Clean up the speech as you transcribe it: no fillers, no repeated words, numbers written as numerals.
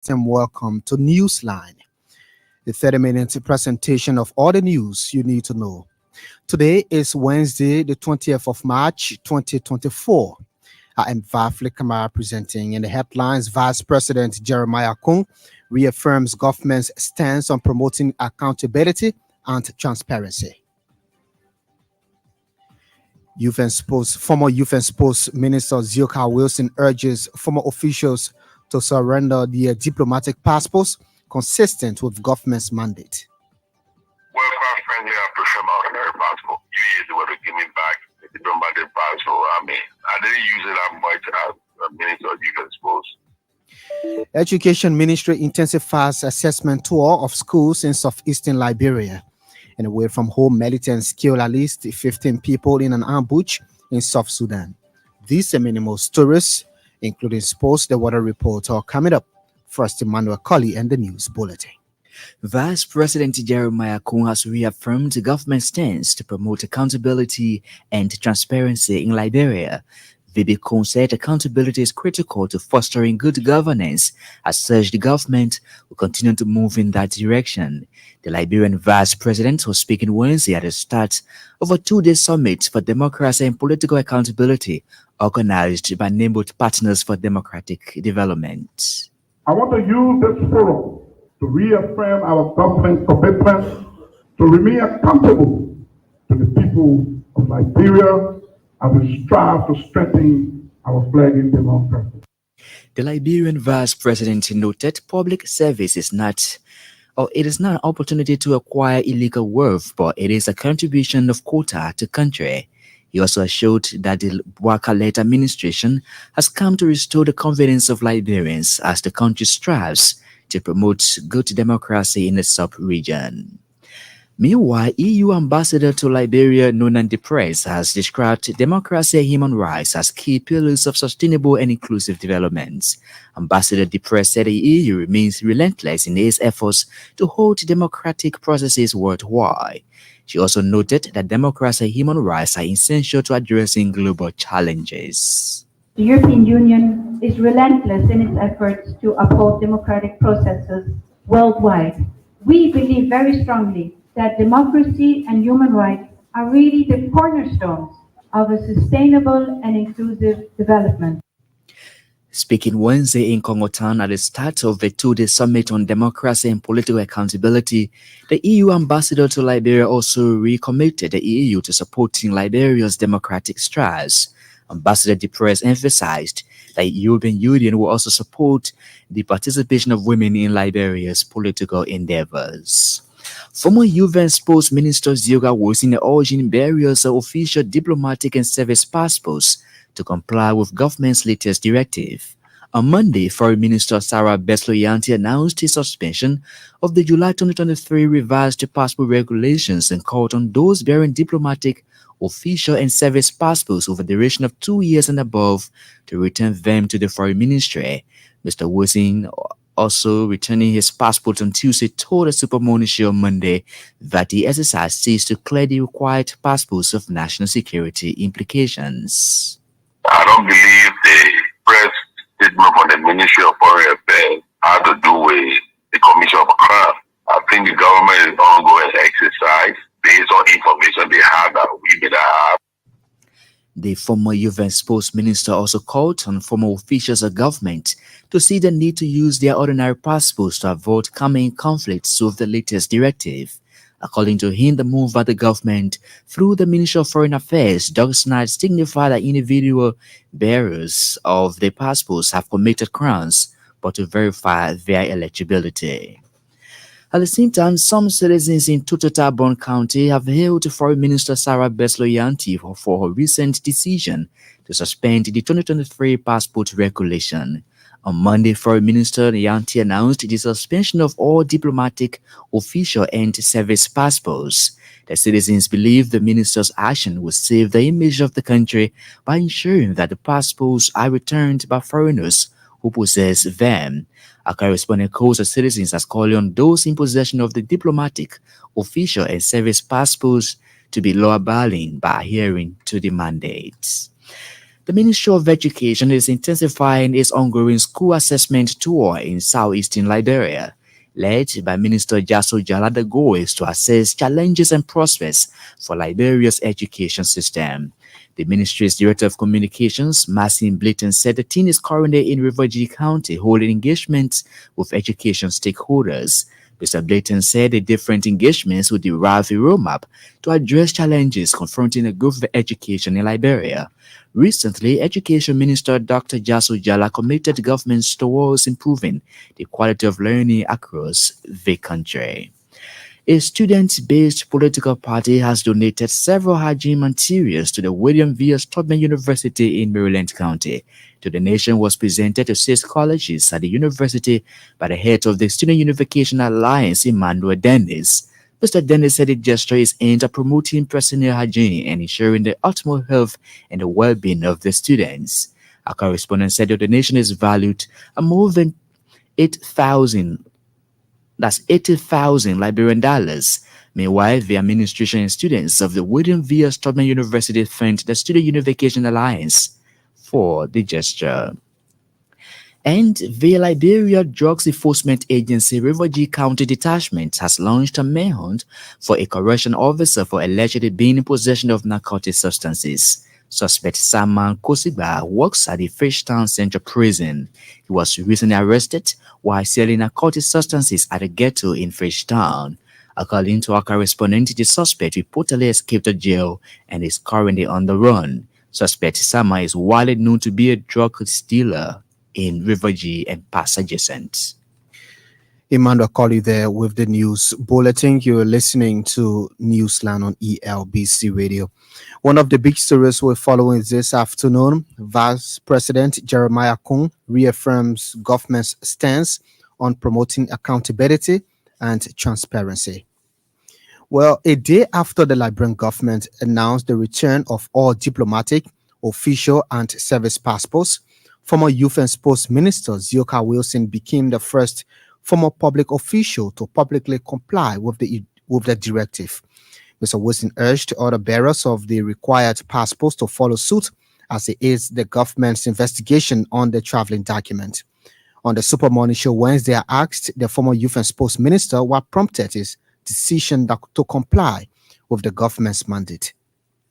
and welcome to Newsline, the 30-minute presentation of all the news you need to know. Today is Wednesday, the 20th of March, 2024. I am Vafli Kamara presenting. In the headlines, Vice President Jeremiah Kung reaffirms government's stance on promoting accountability and transparency. Former Youth and Sports Minister Zioka Wilson urges former officials to surrender their diplomatic passports consistent with government's mandate. Well, quite frankly, I prefer my ordinary passport. You the way to give me back the diplomatic passport. I didn't use it that much as a minister of youth and sports. Education Ministry intensifies assessment tour of schools in southeastern Liberia. And away from home, militants kill at least 15 people in an ambush in South Sudan. These and many more stories, including sports, the weather report, are coming up. First, Emmanuel Colley and the news bulletin. Vice President Jeremiah Kung has reaffirmed the government's stance to promote accountability and transparency in Liberia. VP Kung said accountability is critical to fostering good governance. As such, the government will continue to move in that direction. The Liberian Vice President was speaking Wednesday at the start of a two-day summit for democracy and political accountability organized by neighborhood partners for democratic development. I want to use this forum to reaffirm our government's commitment to remain accountable to the people of Liberia as we strive to strengthen our flagging democracy. The Liberian Vice President noted public service is not an opportunity to acquire illegal wealth, but it is a contribution of quota to country. He also assured that the Waka-led administration has come to restore the confidence of Liberians as the country strives to promote good democracy in the sub-region. Meanwhile, EU Ambassador to Liberia, Nonan Deprez, has described democracy and human rights as key pillars of sustainable and inclusive development. Ambassador Deprez said the EU remains relentless in its efforts to hold democratic processes worldwide. She also noted that democracy and human rights are essential to addressing global challenges. The European Union is relentless in its efforts to uphold democratic processes worldwide. We believe very strongly that democracy and human rights are really the cornerstones of a sustainable and inclusive development. Speaking Wednesday in Kongotan at the start of the two-day summit on democracy and political accountability, the EU ambassador to Liberia also recommitted the EU to supporting Liberia's democratic strides. Ambassador Deprez emphasized that the European Union will also support the participation of women in Liberia's political endeavors. Former Youth and Sports Minister Zioka Wilson urging barriers of official diplomatic and service passports to comply with government's latest directive. On Monday, Foreign Minister Sarah Besloyanti announced his suspension of the July 2023 revised passport regulations and called on those bearing diplomatic, official and service passports over the duration of 2 years and above to return them to the Foreign Ministry. Mr. Wilson, also returning his passport on Tuesday, told the Super Morning Show on Monday that the exercise seeks to clear the required passports of national security implications. I don't believe the press statement from the Ministry of Foreign Affairs had to do with the commission of a crime. I think the government is ongoing exercise based on information they have that we may not have. The former Youth and Sports Minister also called on former officials of government to see the need to use their ordinary passports to avoid coming conflicts with the latest directive. According to him, the move by the government through the Ministry of Foreign Affairs does not signify that individual bearers of the passports have committed crimes, but to verify their eligibility. At the same time, some citizens in Totota County have hailed Foreign Minister Sarah Besloyanti for her recent decision to suspend the 2023 passport regulation. On Monday, Foreign Minister Yanti announced the suspension of all diplomatic, official, and service passports. The citizens believe the minister's action will save the image of the country by ensuring that the passports are returned by foreigners who possess them. A correspondent calls the citizens as calling on those in possession of the diplomatic, official, and service passports to be law-abiding by adhering to the mandates. The Ministry of Education is intensifying its ongoing school assessment tour in southeastern Liberia. Led by Minister Jaso Jala, the goal is to assess challenges and prospects for Liberia's education system. The ministry's Director of Communications, Marcin Blayton, said the team is currently in Riverview County holding engagements with education stakeholders. Mr. Blayton said the different engagements will derive a roadmap to address challenges confronting the growth of education in Liberia. Recently, Education Minister Dr. Jaso Jala committed governments towards improving the quality of learning across the country. A student-based political party has donated several hygiene materials to the William V. Tubman University in Maryland County. The donation was presented to 6 colleges at the university by the head of the Student Unification Alliance, Emmanuel Dennis. Mr. Dennis said the gesture is aimed at promoting personal hygiene and ensuring the optimal health and the well-being of the students. Our correspondent said the donation is valued at more than 8,000 Liberian dollars. Meanwhile, the administration and students of the William V. Tubman University thanked the Student Unification Alliance for the gesture. And the Liberia Drugs Enforcement Agency Riverview County Detachment has launched a manhunt for a correction officer for allegedly being in possession of narcotic substances. Suspect Saman Kosiba works at the Fishtown Central Prison. He was recently arrested while selling narcotic substances at a ghetto in Fishtown. According to our correspondent, the suspect reportedly escaped the jail and is currently on the run. Suspect Sama is widely known to be a drug dealer in Riverview and past adjacent. Emmanuel Colley there with the news bulletin. You're listening to Newsline on ELBC Radio. One of the big stories we're following this afternoon, Vice President Jeremiah Kung reaffirms government's stance on promoting accountability and transparency. Well, a day after the Liberian government announced the return of all diplomatic, official, and service passports, former Youth and Sports Minister Zioka Wilson became the first former public official to publicly comply with the directive. Mr. Wilson urged other bearers of the required passports to follow suit as he aids the government's investigation on the traveling document. On the Super Morning Show Wednesday, I asked the former Youth and Sports Minister what prompted his decision to comply with the government's mandate.